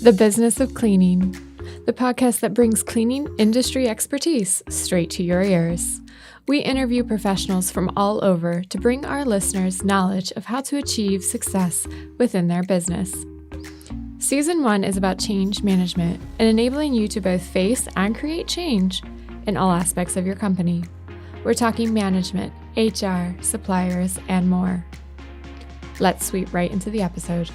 The Business of Cleaning, the podcast that brings cleaning industry expertise straight to your ears. We interview professionals from all over to bring our listeners knowledge of how to achieve success within their business. Season 1 is about change management and enabling you to both face and create change in all aspects of your company. We're talking management, HR, suppliers, and more. Let's sweep right into the episode.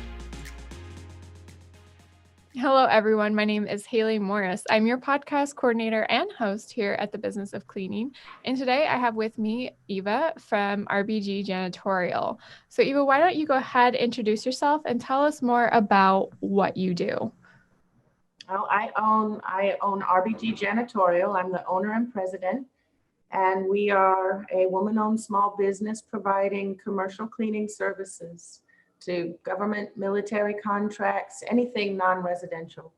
Hello, everyone. My name is Haley Morris. I'm your podcast coordinator and host here at the Business of Cleaning. And today I have with me Eva from RBG Janitorial. So Eva, why don't you go ahead, introduce yourself and tell us more about what you do. Well, I own RBG Janitorial. I'm the owner and president, and we are a woman-owned small business providing commercial cleaning services to government, military contracts, anything non-residential.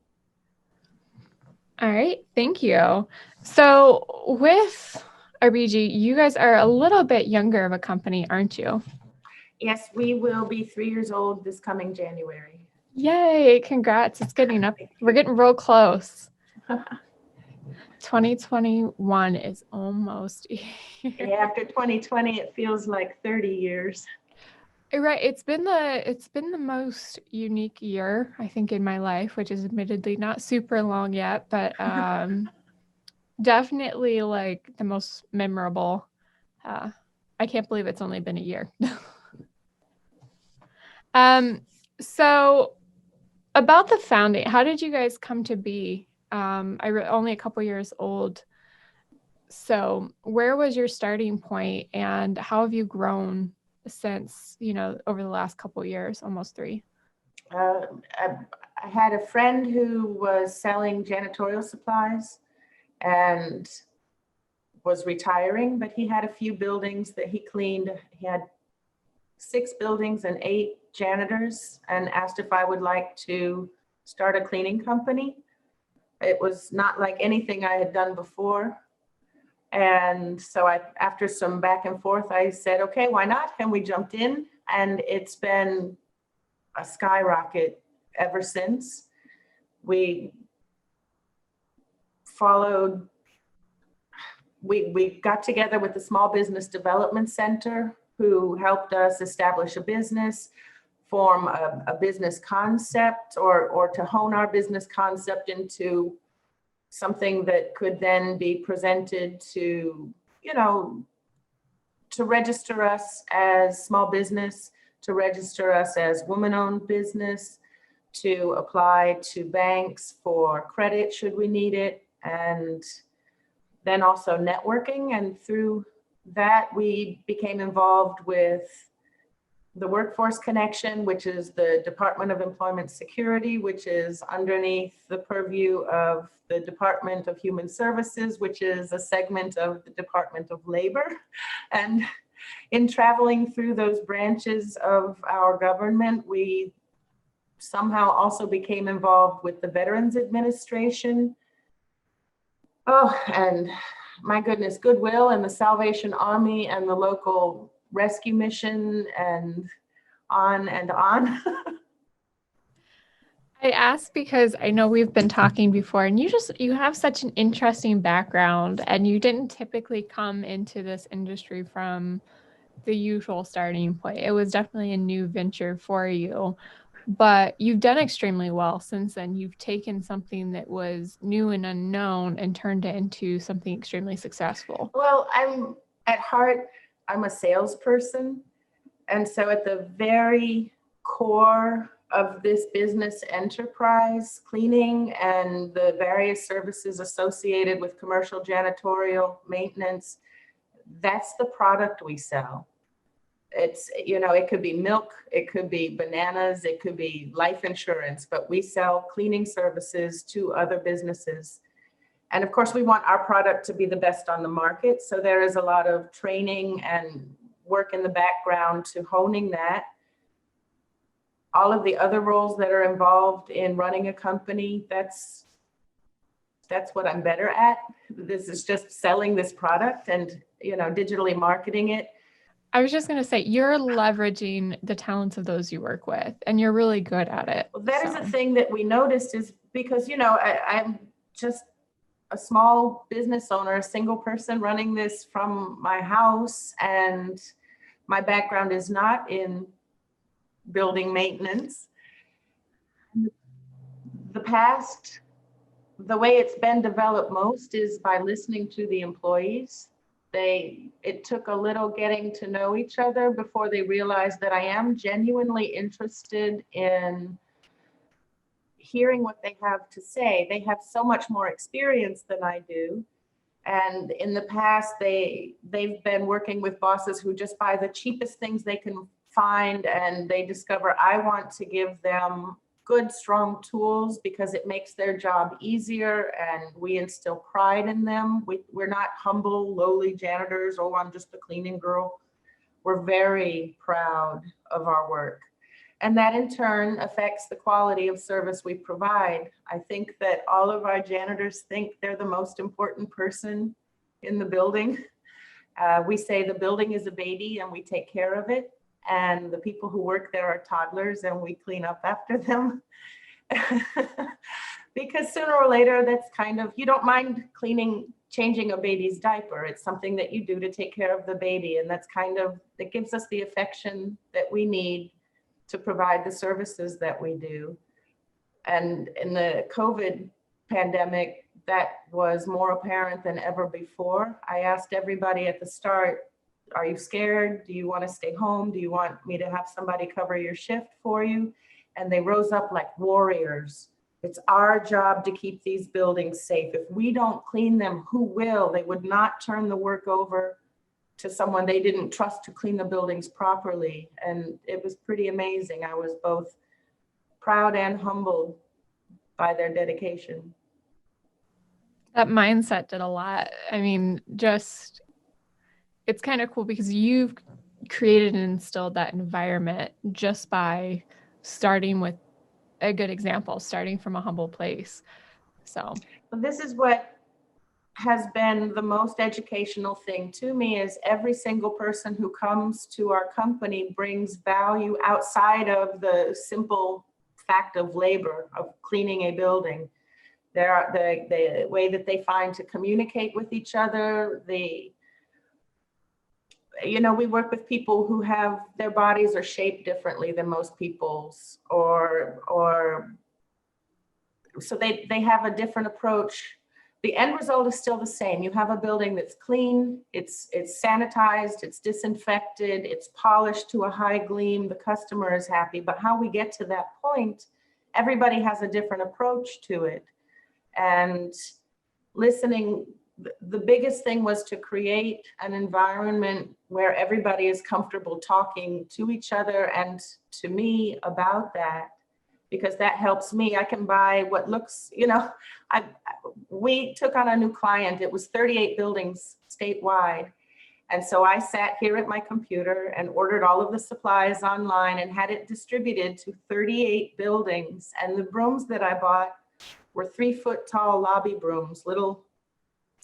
All right, thank you. So with RBG, you guys are a little bit younger of a company, aren't you? Yes, we will be 3 years old this coming January. Yay, congrats. It's getting up. We're getting real close. 2021 is almost here. After 2020, it feels like 30 years. Right. It's been the most unique year, I think, in my life, which is admittedly not super long yet, but definitely like the most memorable. I can't believe it's only been a year. So about the founding, how did you guys come to be? Only a couple years old. So where was your starting point and how have you grown since, over the last couple of years, almost 3? I had a friend who was selling janitorial supplies and was retiring, but he had a few buildings that he cleaned. He had 6 buildings and 8 janitors, and asked if I would like to start a cleaning company. It was not like anything I had done before. And so after some back and forth, I said, okay, why not? And we jumped in, and it's been a skyrocket ever since. We got together with the Small Business Development Center, who helped us establish a business, form a business concept, or to hone our business concept into something that could then be presented to register us as small business, to register us as woman-owned business, to apply to banks for credit should we need it, and then also networking. And through that, we became involved with the Workforce Connection, which is the Department of Employment Security, which is underneath the purview of the Department of Human Services, which is a segment of the Department of Labor. And in traveling through those branches of our government, we somehow also became involved with the Veterans Administration. Oh, and my goodness, Goodwill and the Salvation Army and the local rescue mission, and on and on. I asked because I know we've been talking before, and you have such an interesting background, and you didn't typically come into this industry from the usual starting point. It was definitely a new venture for you, but you've done extremely well since then. You've taken something that was new and unknown and turned it into something extremely successful. Well, at heart, I'm a salesperson. And so at the very core of this business enterprise, cleaning and the various services associated with commercial janitorial maintenance, that's the product we sell. It's, it could be milk, it could be bananas, it could be life insurance, but we sell cleaning services to other businesses. And of course, we want our product to be the best on the market. So there is a lot of training and work in the background to honing that. All of the other roles that are involved in running a company, that's what I'm better at. This is just selling this product and, digitally marketing it. I was just going to say, you're leveraging the talents of those you work with, and you're really good at it. Well, that is a thing that we noticed is because, I'm just a small business owner, a single person running this from my house, and my background is not in building maintenance. The way it's been developed most is by listening to the employees. It took a little getting to know each other before they realized that I am genuinely interested in hearing what they have to say. They have so much more experience than I do. And in the past, they've been working with bosses who just buy the cheapest things they can find, and they discover I want to give them good, strong tools because it makes their job easier, and we instill pride in them. We're not humble, lowly janitors. Oh, I'm just a cleaning girl. We're very proud of our work. And that in turn affects the quality of service we provide. I think that all of our janitors think they're the most important person in the building. We say the building is a baby and we take care of it. And the people who work there are toddlers and we clean up after them. Because sooner or later, that's kind of, you don't mind changing a baby's diaper. It's something that you do to take care of the baby. And that gives us the affection that we need to provide the services that we do. And in the COVID pandemic, that was more apparent than ever before. I asked everybody at the start, are you scared? Do you want to stay home? Do you want me to have somebody cover your shift for you? And they rose up like warriors. It's our job to keep these buildings safe. If we don't clean them, who will? They would not turn the work over to someone they didn't trust to clean the buildings properly. And it was pretty amazing. I was both proud and humbled by their dedication. That mindset did a lot. I mean, it's kind of cool because you've created and instilled that environment just by starting with a good example, starting from a humble place. So this is what has been the most educational thing to me is every single person who comes to our company brings value outside of the simple fact of labor, of cleaning a building. The way that they find to communicate with each other, we work with people who have their bodies are shaped differently than most people's, or so they have a different approach. The end result is still the same. You have a building that's clean, it's sanitized, it's disinfected, it's polished to a high gleam, the customer is happy. But how we get to that point, everybody has a different approach to it. And listening, the biggest thing was to create an environment where everybody is comfortable talking to each other and to me about that, because that helps me. I can buy what looks, we took on a new client. It was 38 buildings statewide. And so I sat here at my computer and ordered all of the supplies online and had it distributed to 38 buildings. And the brooms that I bought were 3-foot tall lobby brooms, little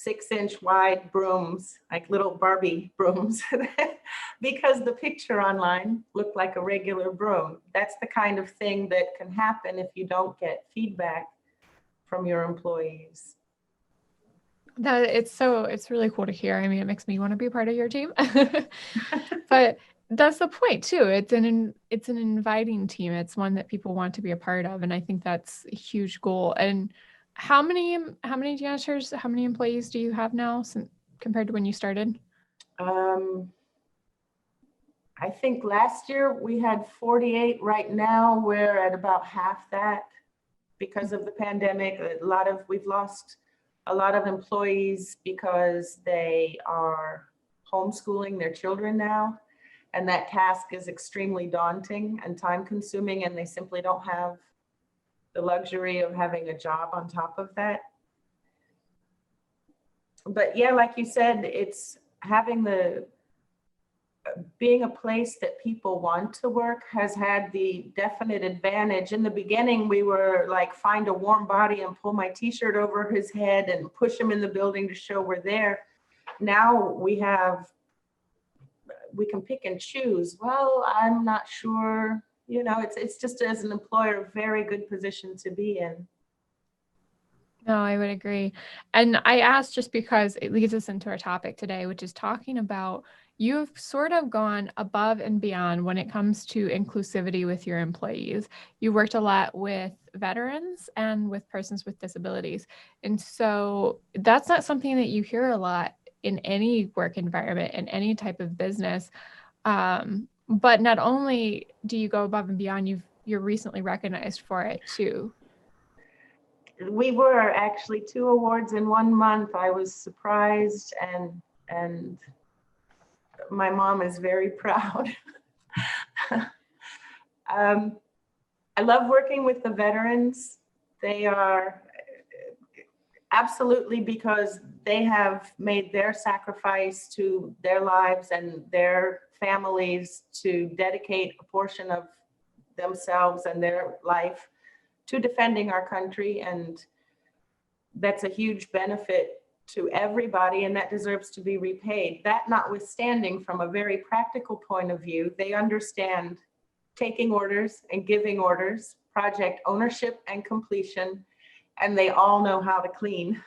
6-inch wide brooms, like little Barbie brooms, because the picture online looked like a regular broom. That's the kind of thing that can happen if you don't get feedback from your employees. It's really cool to hear. I mean, it makes me want to be part of your team. But that's the point too. It's an inviting team. It's one that people want to be a part of. And I think that's a huge goal. And how many janitors, how many employees do you have now compared to when you started? I think last year we had 48. Right now we're at about half that because of the pandemic. We've lost a lot of employees because they are homeschooling their children now. And that task is extremely daunting and time consuming, and they simply don't have the luxury of having a job on top of that. But yeah, like you said, it's being a place that people want to work has had the definite advantage. In the beginning, we were like, find a warm body and pull my t-shirt over his head and push him in the building to show we're there. Now we have we can pick and choose. Well, I'm not sure. It's just, as an employer, a very good position to be in. No, I would agree. And I asked just because it leads us into our topic today, which is talking about you've sort of gone above and beyond when it comes to inclusivity with your employees. You worked a lot with veterans and with persons with disabilities. And so that's not something that you hear a lot in any work environment, in any type of business. But not only do you go above and beyond, you're recently recognized for it too. We were actually 2 awards in 1 month. I was surprised, and my mom is very proud. I love working with the veterans. They are absolutely, because they have made their sacrifice to their lives and their families to dedicate a portion of themselves and their life to defending our country. And that's a huge benefit to everybody, and that deserves to be repaid. That notwithstanding, from a very practical point of view, they understand taking orders and giving orders, project ownership and completion, and they all know how to clean,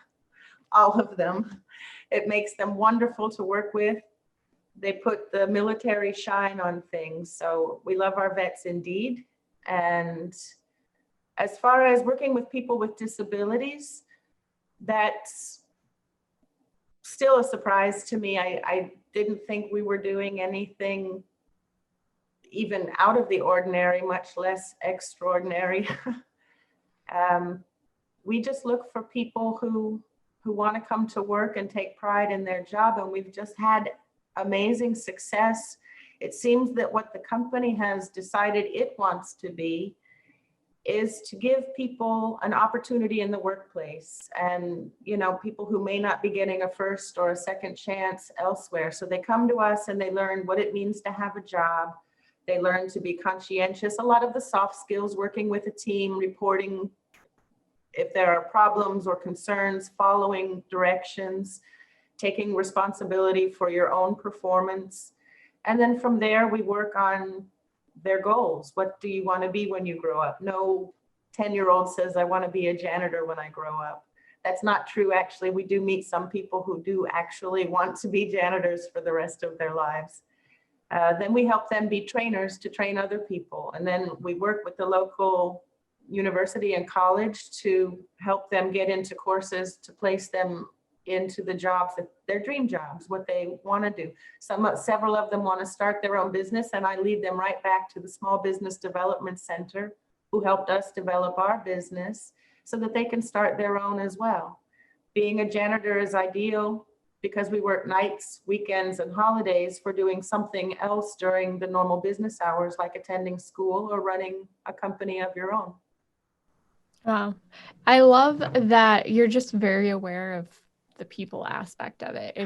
all of them. It makes them wonderful to work with. They put the military shine on things. So we love our vets indeed. And as far as working with people with disabilities, that's still a surprise to me. I didn't think we were doing anything even out of the ordinary, much less extraordinary. We just look for people who want to come to work and take pride in their job, and we've just had amazing success. It seems that what the company has decided it wants to be is to give people an opportunity in the workplace, and people who may not be getting a first or a second chance elsewhere. So they come to us and they learn what it means to have a job. They learn to be conscientious, a lot of the soft skills, working with a team, reporting if there are problems or concerns, following directions, taking responsibility for your own performance. And then from there, we work on their goals. What do you want to be when you grow up? No 10-year-old says, I want to be a janitor when I grow up. That's not true. Actually, we do meet some people who do actually want to be janitors for the rest of their lives. Then we help them be trainers to train other people. And then we work with the local university and college to help them get into courses to place them into the jobs, that their dream jobs, what they want to do. Several of them want to start their own business, and I lead them right back to the Small Business Development Center, who helped us develop our business, so that they can start their own as well. Being a janitor is ideal because we work nights, weekends, and holidays for doing something else during the normal business hours, like attending school or running a company of your own. Wow. I love that you're just very aware of the people aspect of it.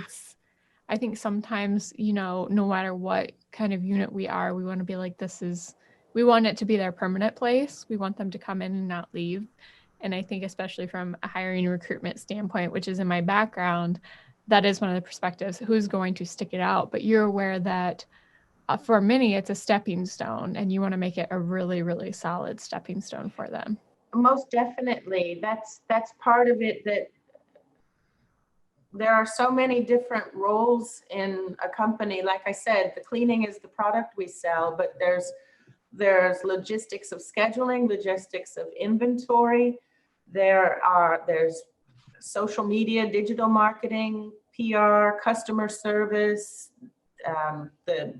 I think sometimes, no matter what kind of unit we are, we want to be like, we want it to be their permanent place. We want them to come in and not leave. And I think especially from a hiring and recruitment standpoint, which is in my background, that is one of the perspectives, who's going to stick it out. But you're aware that for many, it's a stepping stone, and you want to make it a really, really solid stepping stone for them. Most definitely. That's part of it, that there are so many different roles in a company. Like I said, the cleaning is the product we sell, but there's logistics of scheduling, logistics of inventory. There's social media, digital marketing, PR, customer service, the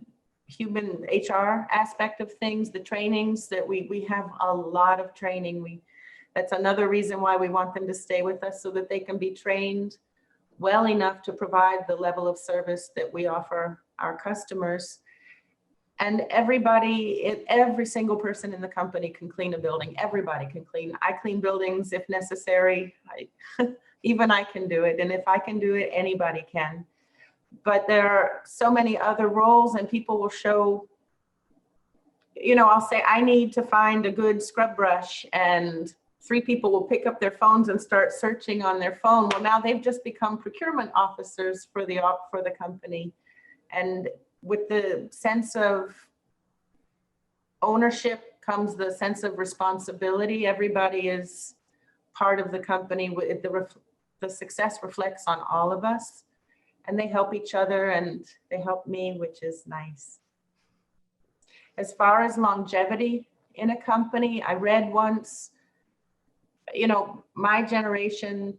human HR aspect of things, the trainings that we have a lot of training. That's another reason why we want them to stay with us, so that they can be trained well enough to provide the level of service that we offer our customers. And every single person in the company can clean a building. Everybody can clean. I clean buildings if necessary. Even I can do it. And if I can do it, anybody can. But there are so many other roles, and people will show, I'll say, I need to find a good scrub brush, and 3 people will pick up their phones and start searching on their phone. Well, now they've just become procurement officers for the company. And with the sense of ownership comes the sense of responsibility. Everybody is part of the company. The success reflects on all of us, and they help each other and they help me, which is nice. As far as longevity in a company, I read once, my generation,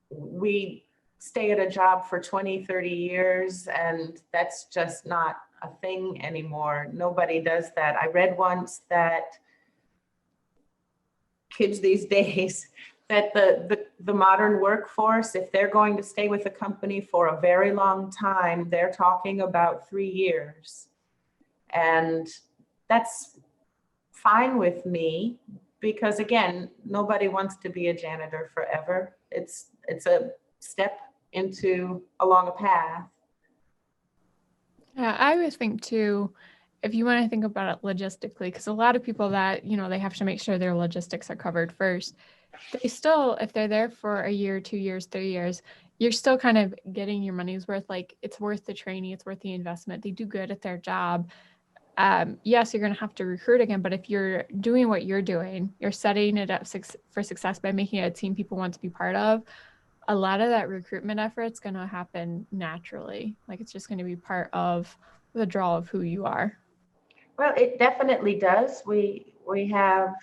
we stay at a job for 20, 30 years, and that's just not a thing anymore. Nobody does that. I read once that kids these days, that the modern workforce, if they're going to stay with a company for a very long time, they're talking about 3 years. And that's fine with me, because again, nobody wants to be a janitor forever. It's a step along a path. Yeah, I always think too, if you want to think about it logistically, because a lot of people that, they have to make sure their logistics are covered first. They still, if they're there for a year, 2 years, 3 years, you're still kind of getting your money's worth. Like, it's worth the training, it's worth the investment. They do good at their job. Yes, you're going to have to recruit again, but if you're doing what you're doing, you're setting it up for success by making it a team people want to be part of. A lot of that recruitment effort's going to happen naturally. Like, it's just going to be part of the draw of who you are. Well, it definitely does. We have,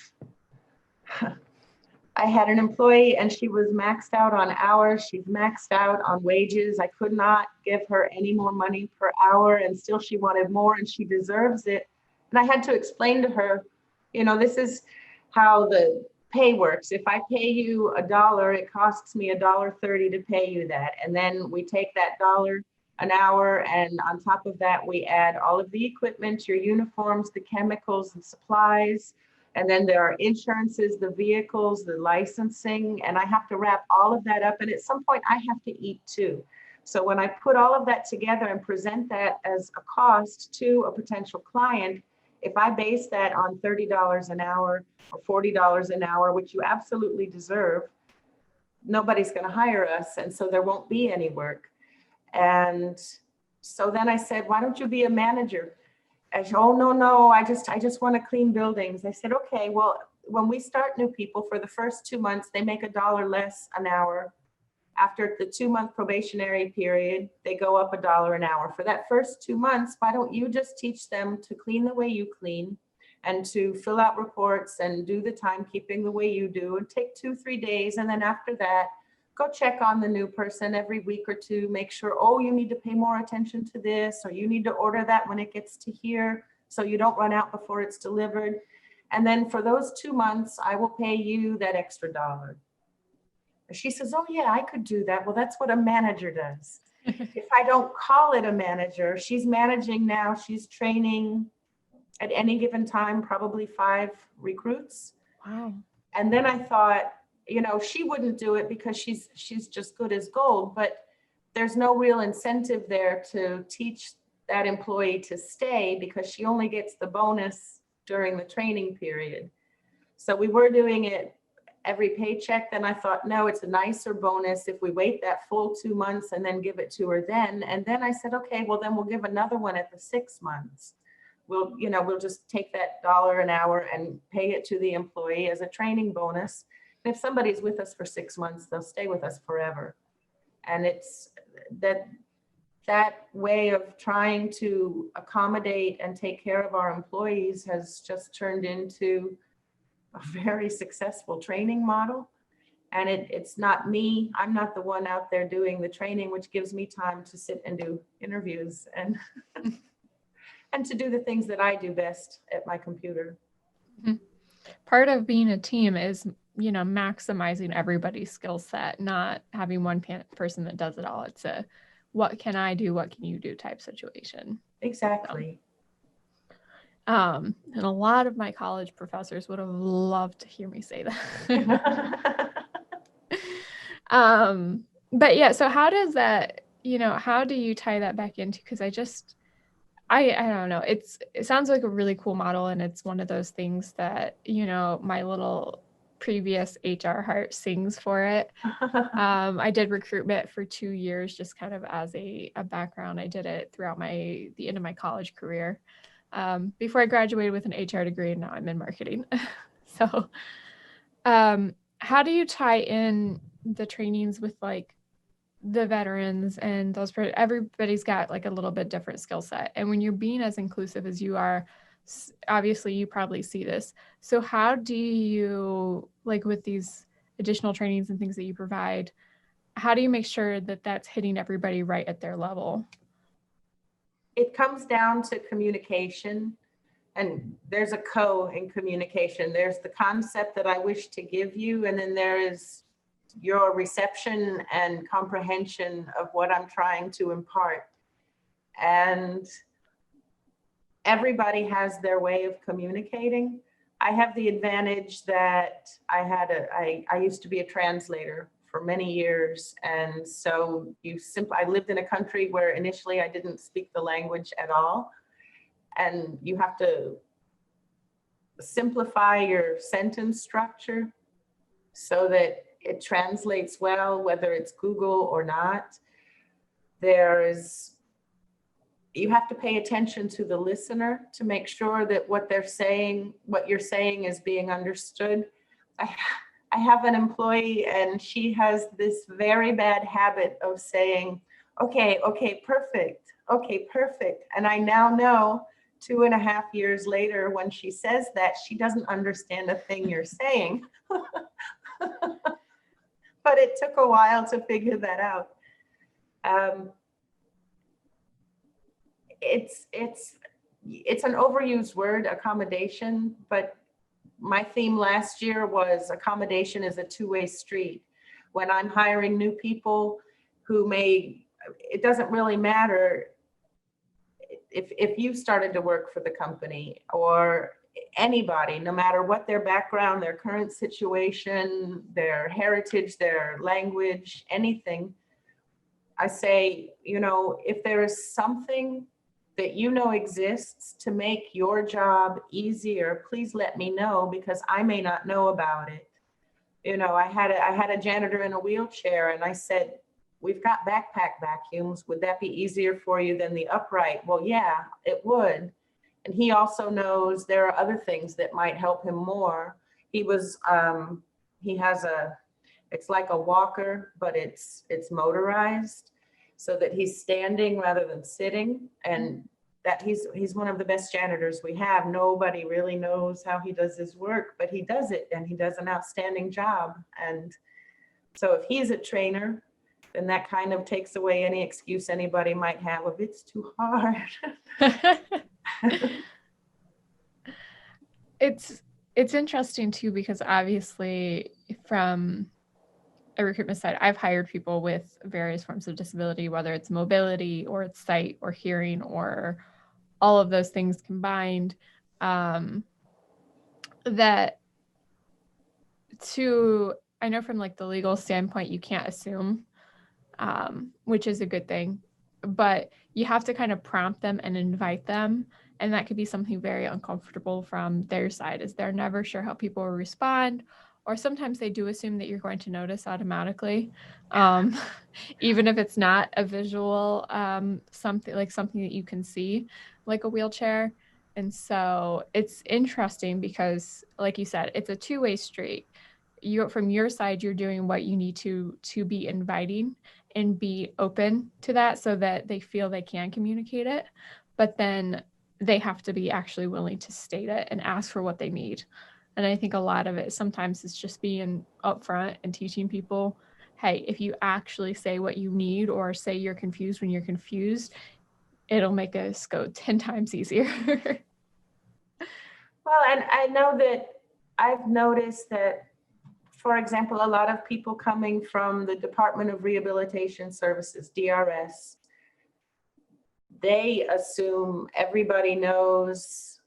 I had an employee and she was maxed out on hours. She's maxed out on wages. I could not give her any more money per hour, and still she wanted more, and she deserves it. And I had to explain to her, this is how the pay works. If I pay you $1, it costs me $1.30 to pay you that. And then we take that $1 an hour, and on top of that, we add all of the equipment, your uniforms, the chemicals and supplies. And then there are insurances, the vehicles, the licensing, and I have to wrap all of that up. And at some point I have to eat too. So when I put all of that together and present that as a cost to a potential client, if I base that on $30 an hour or $40 an hour, which you absolutely deserve, nobody's going to hire us. And so there won't be any work. And so then I said, why don't you be a manager? I said, oh, no, I just want to clean buildings. I said, okay, well, when we start new people, for the first 2 months, they make $1 less an hour. After the 2-month probationary period, they go up $1 an hour. For that first 2 months, why don't you just teach them to clean the way you clean, and to fill out reports and do the timekeeping the way you do, and take 2-3 days. And then after that, go check on the new person every week or two, make sure, oh, you need to pay more attention to this, or you need to order that when it gets to here, so you don't run out before it's delivered. And then for those 2 months, I will pay you that extra $1. She says, oh yeah, I could do that. Well, that's what a manager does. If I don't call it a manager, she's managing now, she's training at any given time, probably 5 recruits. Wow. And then I thought, she wouldn't do it because she's just good as gold, but there's no real incentive there to teach that employee to stay, because she only gets the bonus during the training period. So we were doing it every paycheck. Then I thought, no, it's a nicer bonus if we wait that full 2 months and then give it to her then. And then I said, okay, well, then we'll give another one at the 6 months. We'll just take that $1 an hour and pay it to the employee as a training bonus. And if somebody's with us for 6 months, they'll stay with us forever. And it's that way of trying to accommodate and take care of our employees has just turned into a very successful training model. And it's not me. I'm not the one out there doing the training, which gives me time to sit and do interviews and and to do the things that I do best at my computer. Part of being a team is, maximizing everybody's skill set, not having one person that does it all. It's a, what can I do? What can you do type situation. Exactly. And a lot of my college professors would have loved to hear me say that. But yeah, so how does that, how do you tie that back into, because I don't know. It sounds like a really cool model, and it's one of those things that, my little previous HR heart sings for it. I did recruitment for 2 years, just kind of as a background. I did it throughout the end of my college career, before I graduated with an HR degree, and now I'm in marketing. So, how do you tie in the trainings with like the veterans and those? Everybody's got like a little bit different skill set, and when you're being as inclusive as you are, obviously you probably see this. So how do you, like with these additional trainings and things that you provide, how do you make sure that that's hitting everybody right at their level? It comes down to communication, and there's a in communication. There's the concept that I wish to give you, and then there is your reception and comprehension of what I'm trying to impart. And everybody has their way of communicating. I have the advantage that I used to be a translator for many years. And so I lived in a country where initially I didn't speak the language at all. And you have to simplify your sentence structure so that it translates well, whether it's Google or not. You have to pay attention to the listener to make sure that what you're saying is being understood. I have an employee, and she has this very bad habit of saying, okay, perfect. And I now know 2.5 years later, when she says that, she doesn't understand a thing you're saying. But it took a while to figure that out. It's an overused word, accommodation, but my theme last year was accommodation is a two-way street. When I'm hiring new people it doesn't really matter if you started to work for the company or anybody, no matter what their background, their current situation, their heritage, their language, anything. I say, if there is something that exists to make your job easier, please let me know, because I may not know about it. I had a janitor in a wheelchair, and I said, we've got backpack vacuums. Would that be easier for you than the upright? Well, yeah, it would. And he also knows there are other things that might help him more. He has it's like a walker, but it's motorized, so that he's standing rather than sitting. And that he's one of the best janitors we have. Nobody really knows how he does his work, but he does it, and he does an outstanding job. And so if he's a trainer, then that kind of takes away any excuse anybody might have of it's too hard. It's interesting too, because obviously from a recruitment side, I've hired people with various forms of disability, whether it's mobility or it's sight or hearing or all of those things combined. I know from like the legal standpoint, you can't assume, which is a good thing, but you have to kind of prompt them and invite them. And that could be something very uncomfortable from their side, is they're never sure how people will respond. Or sometimes they do assume that you're going to notice automatically, even if it's not a visual, something that you can see, like a wheelchair. And so it's interesting because, like you said, it's a two-way street. From your side, you're doing what you need to be inviting and be open to that, so that they feel they can communicate it. But then they have to be actually willing to state it and ask for what they need. And I think a lot of it sometimes is just being upfront and teaching people, hey, if you actually say what you need, or say you're confused when you're confused, it'll make us go 10 times easier. Well, and I know that I've noticed that, for example, a lot of people coming from the Department of Rehabilitation Services, DRS, they assume everybody knows,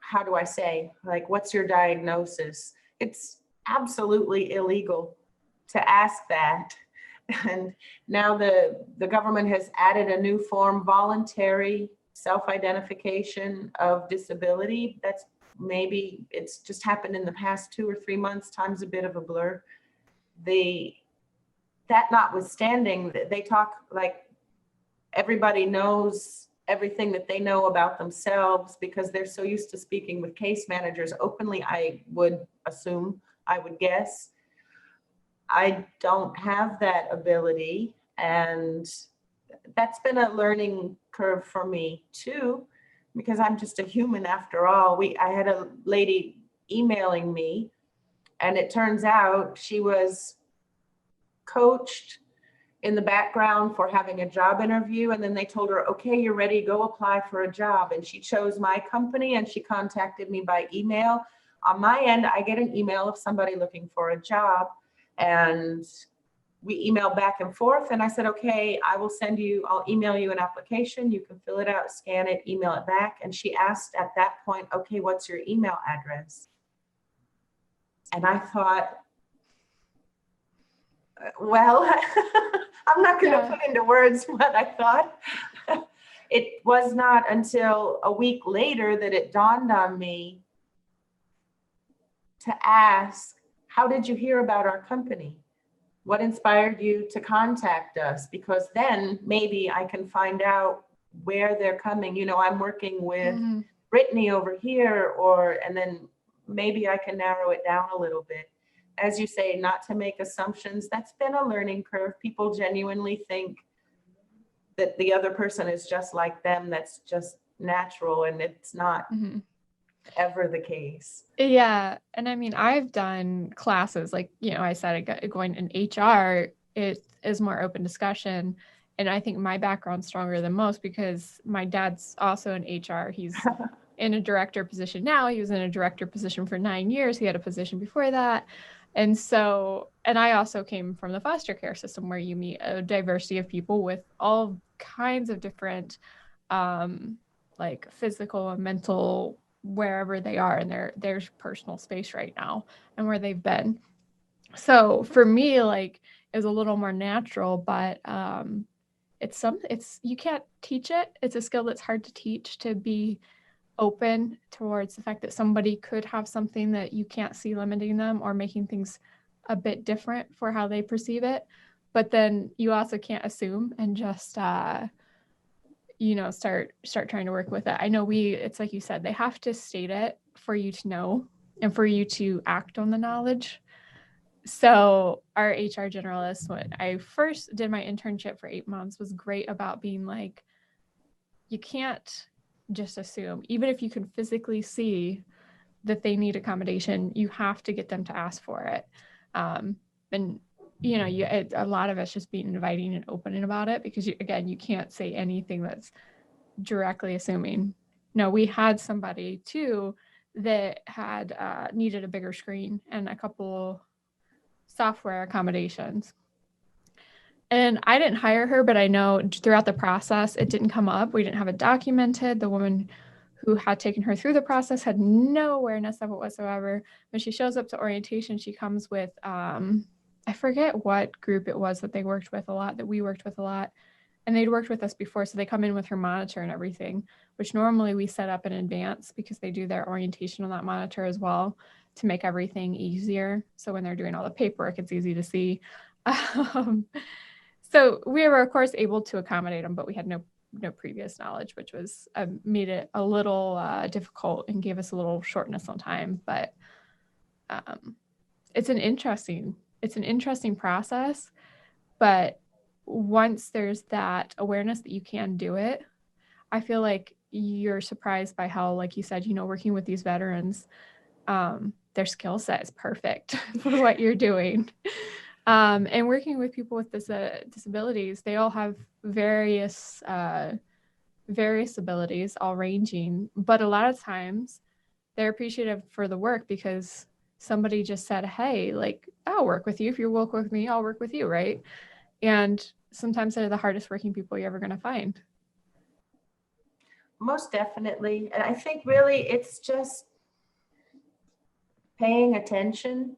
how do I say, like, what's your diagnosis? It's absolutely illegal to ask that. And now the government has added a new form, voluntary self-identification of disability. That's maybe it's just happened in the past 2 or 3 months. Time's a bit of a blur. That notwithstanding, they talk like everybody knows everything that they know about themselves because they're so used to speaking with case managers openly. I would assume, I would guess. I don't have that ability, and that's been a learning curve for me too, because I'm just a human after all. I had a lady emailing me, and it turns out she was coached in the background for having a job interview, and then they told her, okay, you're ready, go apply for a job. And she chose my company, and she contacted me by email. On my end, I get an email of somebody looking for a job, and we emailed back and forth, and I said, okay, I'll email you an application. You can fill it out, scan it, email it back. And she asked at that point, okay, what's your email address? And I thought, well, I'm not going to put into words what I thought. It was not until a week later that it dawned on me to ask, how did you hear about our company? What inspired you to contact us? Because then maybe I can find out where they're coming. You know, I'm working with Brittany over here, and then maybe I can narrow it down a little bit. As you say, not to make assumptions. That's been a learning curve. People genuinely think that the other person is just like them. That's just natural, and it's not ever the case. Yeah. And I mean, I've done classes like, I said, going in HR, it is more open discussion. And I think my background's stronger than most because my dad's also in HR. He's in a director position now. He was in a director position for 9 years. He had a position before that. And I also came from the foster care system where you meet a diversity of people with all kinds of different, like physical and mental, wherever they are in their personal space right now and where they've been. So for me, like, it was a little more natural, but you can't teach it. It's a skill that's hard to teach, to be open towards the fact that somebody could have something that you can't see limiting them or making things a bit different for how they perceive it. But then you also can't assume and just start trying to work with it. I know it's like you said, they have to state it for you to know and for you to act on the knowledge. So our HR generalist, when I first did my internship for 8 months, was great about being like, you can't just assume. Even if you can physically see that they need accommodation, you have to get them to ask for it. And a lot of it's just being inviting and open about it, because you can't say anything that's directly assuming. No, we had somebody too that had needed a bigger screen and a couple software accommodations. And I didn't hire her, but I know throughout the process, it didn't come up. We didn't have it documented. The woman who had taken her through the process had no awareness of it whatsoever. When she shows up to orientation, she comes with, I forget what group it was that we worked with a lot. And they'd worked with us before, so they come in with her monitor and everything, which normally we set up in advance because they do their orientation on that monitor as well to make everything easier. So when they're doing all the paperwork, it's easy to see. So we were, of course, able to accommodate them, but we had no previous knowledge, which was made it a little difficult and gave us a little shortness on time. But it's an interesting process. But once there's that awareness that you can do it, I feel like you're surprised by how, like you said, working with these veterans, their skill set is perfect for what you're doing. And working with people with disabilities, they all have various abilities, all ranging, but a lot of times they're appreciative for the work because somebody just said, hey, like, I'll work with you. If you work with me, I'll work with you, right? And sometimes they're the hardest working people you're ever going to find. Most definitely. And I think really it's just paying attention,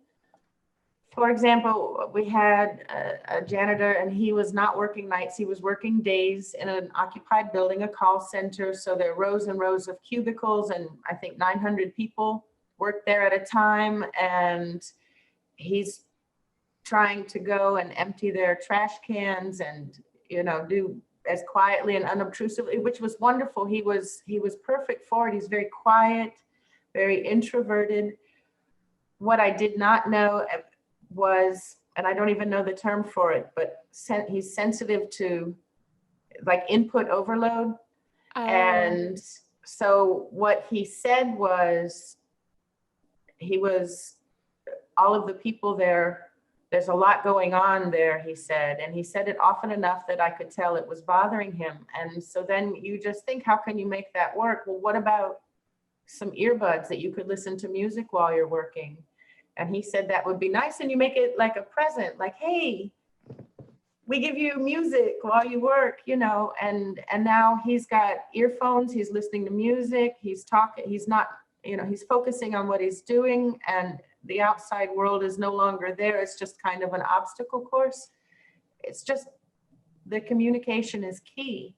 For example, we had a janitor and he was not working nights, he was working days in an occupied building, a call center. So there are rows and rows of cubicles, and I think 900 people work there at a time. And he's trying to go and empty their trash cans and, do as quietly and unobtrusively, which was wonderful. He was perfect for it. He's very quiet, very introverted. What I did not know was, and I don't even know the term for it, but he's sensitive to like input overload. And so what he said was, all of the people there's a lot going on there, he said, and he said it often enough that I could tell it was bothering him. And so then you just think, how can you make that work? Well, what about some earbuds that you could listen to music while you're working? And he said that would be nice. And you make it like a present, like, hey, we give you music while you work, and now he's got earphones, he's listening to music, he's talking, he's not, he's focusing on what he's doing, and the outside world is no longer there. It's just kind of an obstacle course. It's just, the communication is key.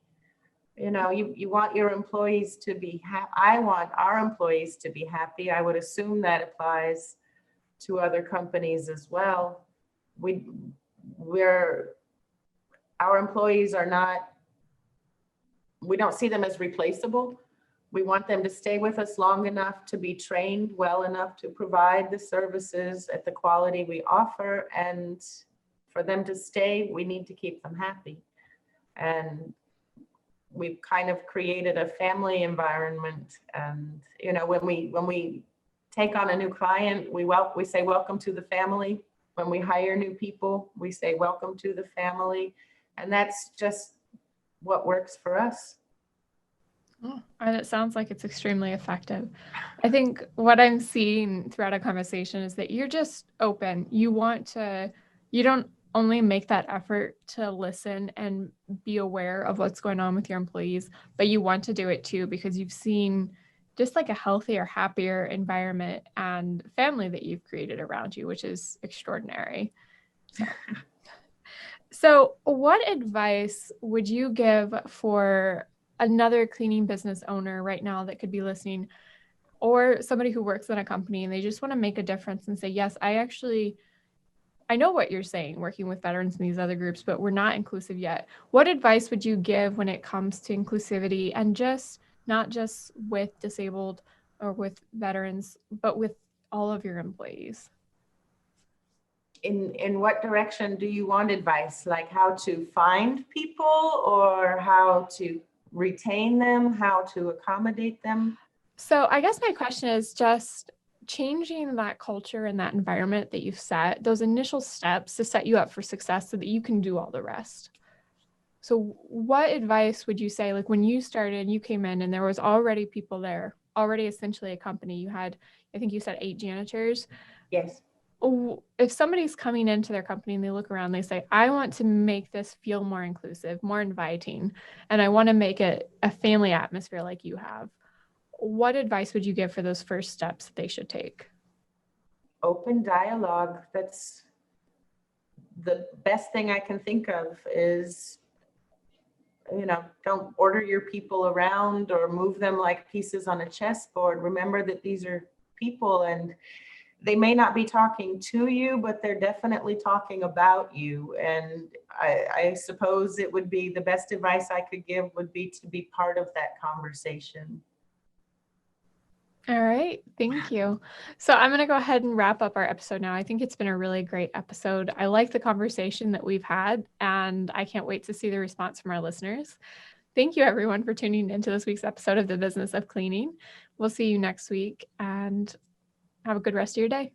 You want your employees to be happy. I want our employees to be happy. I would assume that applies to other companies as well. Our employees are not, we don't see them as replaceable. We want them to stay with us long enough to be trained well enough to provide the services at the quality we offer. And for them to stay, we need to keep them happy. And we've kind of created a family environment. And, when we take on a new client, we say, welcome to the family. When we hire new people, we say, welcome to the family. And that's just what works for us. Oh, and it sounds like it's extremely effective. I think what I'm seeing throughout a conversation is that you're just open. You don't only make that effort to listen and be aware of what's going on with your employees, but you want to do it too, because you've seen just like a healthier, happier environment and family that you've created around you, which is extraordinary. So what advice would you give for another cleaning business owner right now that could be listening, or somebody who works in a company and they just want to make a difference and say, yes, I know what you're saying, working with veterans in these other groups, but we're not inclusive yet. What advice would you give when it comes to inclusivity, and just not just with disabled or with veterans, but with all of your employees? In what direction do you want advice? Like how to find people, or how to retain them, how to accommodate them? So I guess my question is just changing that culture and that environment that you've set, those initial steps to set you up for success so that you can do all the rest. So what advice would you say, like when you started, you came in and there was already people there, already essentially a company, you had, I think you said 8 janitors. Yes. If somebody's coming into their company and they look around, they say, I want to make this feel more inclusive, more inviting, and I want to make it a family atmosphere like you have. What advice would you give for those first steps that they should take? Open dialogue. That's the best thing I can think of is, don't order your people around or move them like pieces on a chessboard. Remember that these are people, and they may not be talking to you, but they're definitely talking about you. And I suppose it would be the best advice I could give would be to be part of that conversation. All right. Thank you. So I'm going to go ahead and wrap up our episode now. I think it's been a really great episode. I like the conversation that we've had, and I can't wait to see the response from our listeners. Thank you, everyone, for tuning into this week's episode of The Business of Cleaning. We'll see you next week, and have a good rest of your day.